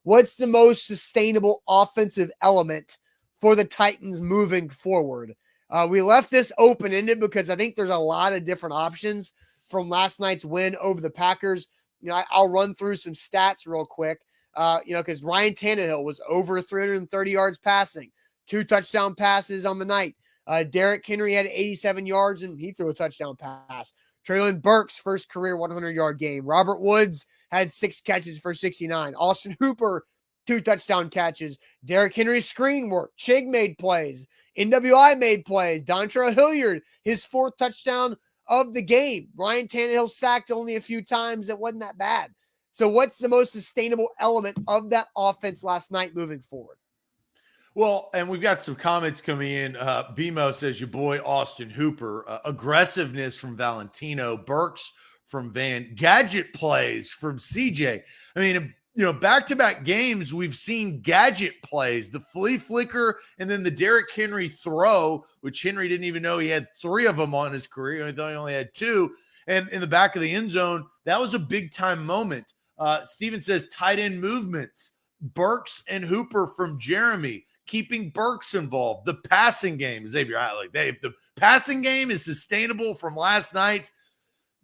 what's the most sustainable offensive element for the Titans moving forward? We left this open-ended because I think there's a lot of different options from last night's win over the Packers. I'll run through some stats real quick, because Ryan Tannehill was over 330 yards passing, 2 touchdown passes on the night. Derrick Henry had 87 yards, and he threw a touchdown pass. Treylon Burks' first career 100-yard game. Robert Woods had 6 catches for 69. Austin Hooper, 2 touchdown catches. Derrick Henry's screen work. Chig made plays. NWI made plays. Dontrell Hilliard, his 4th touchdown of the game. Ryan Tannehill sacked only a few times. It wasn't that bad. So what's the most sustainable element of that offense last night moving forward? Well, and we've got some comments coming in. BMO says, your boy Austin Hooper. Aggressiveness from Valentino. Burks from Van. Gadget plays from CJ. I mean, back-to-back games, we've seen gadget plays. The flea flicker and then the Derrick Henry throw, which Henry didn't even know he had 3 of them on his career. He thought he only had 2. And in the back of the end zone, that was a big-time moment. Steven says tight end movements. Burks and Hooper from Jeremy. Keeping Burks involved. The passing game, Xavier, if the passing game is sustainable from last night,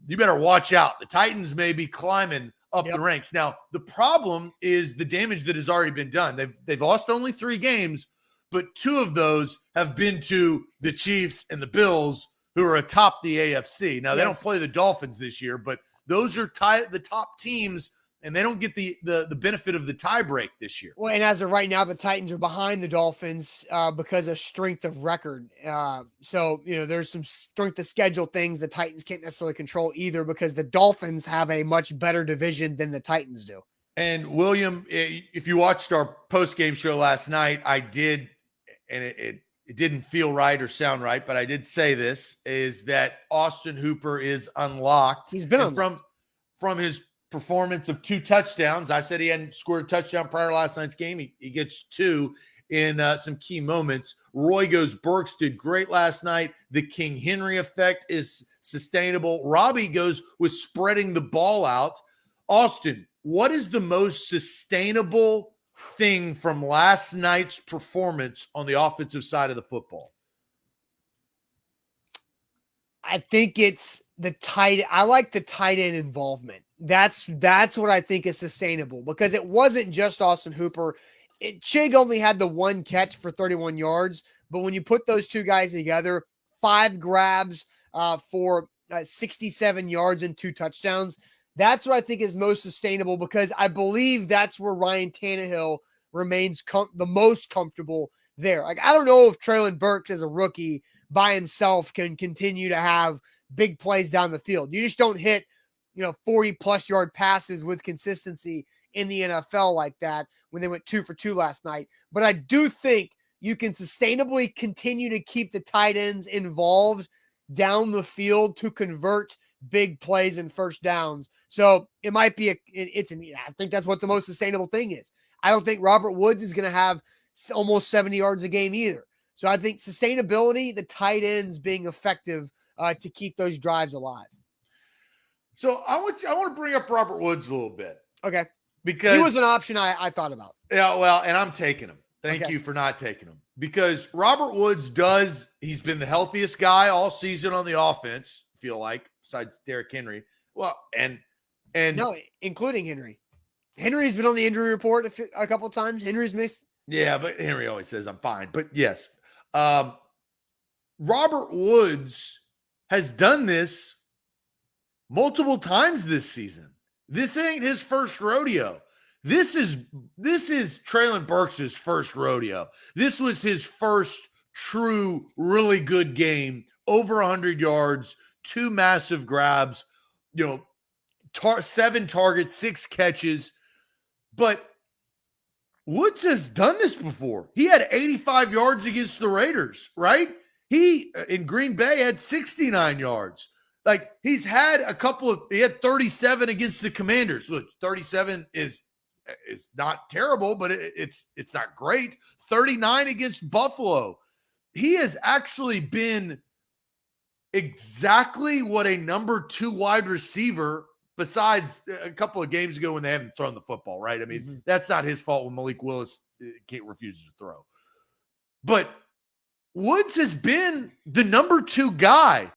you better watch out. The Titans may be climbing up the ranks. Now, the problem is the damage that has already been done. They've lost only 3 games, but 2 of those have been to the Chiefs and the Bills, who are atop the AFC. Now, they don't play the Dolphins this year, but those are the top teams, and they don't get the benefit of the tie break this year. Well, and as of right now, the Titans are behind the Dolphins because of strength of record. So, there's some strength of schedule things the Titans can't necessarily control either, because the Dolphins have a much better division than the Titans do. And William, if you watched our post-game show last night, I did, and it didn't feel right or sound right, but I did say this, is that Austin Hooper is unlocked. He's been unlocked. From his performance of 2 touchdowns. I said he hadn't scored a touchdown prior to last night's game. He gets 2 in some key moments. Roy goes, Burks did great last night. The King Henry effect is sustainable. Robbie goes with spreading the ball out. Austin, what is the most sustainable thing from last night's performance on the offensive side of the football? I think it's I like the tight end involvement. That's what I think is sustainable, because it wasn't just Austin Hooper. Chig only had the 1 catch for 31 yards, but when you put those 2 guys together, 5 grabs for 67 yards and 2 touchdowns. That's what I think is most sustainable, because I believe that's where Ryan Tannehill remains the most comfortable there. Like, I don't know if Treylon Burks as a rookie by himself can continue to have big plays down the field. You just don't hit 40-plus yard passes with consistency in the NFL like that when they went 2 for 2 last night. But I do think you can sustainably continue to keep the tight ends involved down the field to convert big plays and first downs. So it might be I think that's what the most sustainable thing is. I don't think Robert Woods is going to have almost 70 yards a game either. So I think sustainability, the tight ends being effective to keep those drives alive. So I want to bring up Robert Woods a little bit. Okay. Because he was an option I thought about. Yeah, well, and I'm taking him. Thank you for not taking him. Because Robert Woods he's been the healthiest guy all season on the offense, I feel like, besides Derrick Henry. Well, and no, including Henry. Henry's been on the injury report a couple of times. Henry's missed. Yeah, but Henry always says I'm fine. But yes, Robert Woods has done this multiple times this season. This ain't his first rodeo. This is Treylon Burks' first rodeo. This was his first true, really good game, over 100 yards, 2 massive grabs, 7 targets, 6 catches. But Woods has done this before. He had 85 yards against the Raiders, right? He, in Green Bay, had 69 yards. Like, he's had he had 37 against the Commanders. Look, 37 is not terrible, but it's not great. 39 against Buffalo. He has actually been exactly what a number 2 wide receiver besides a couple of games ago when they haven't thrown the football, right? I mean, that's not his fault when Malik Willis refuses to throw. But Woods has been the number 2 guy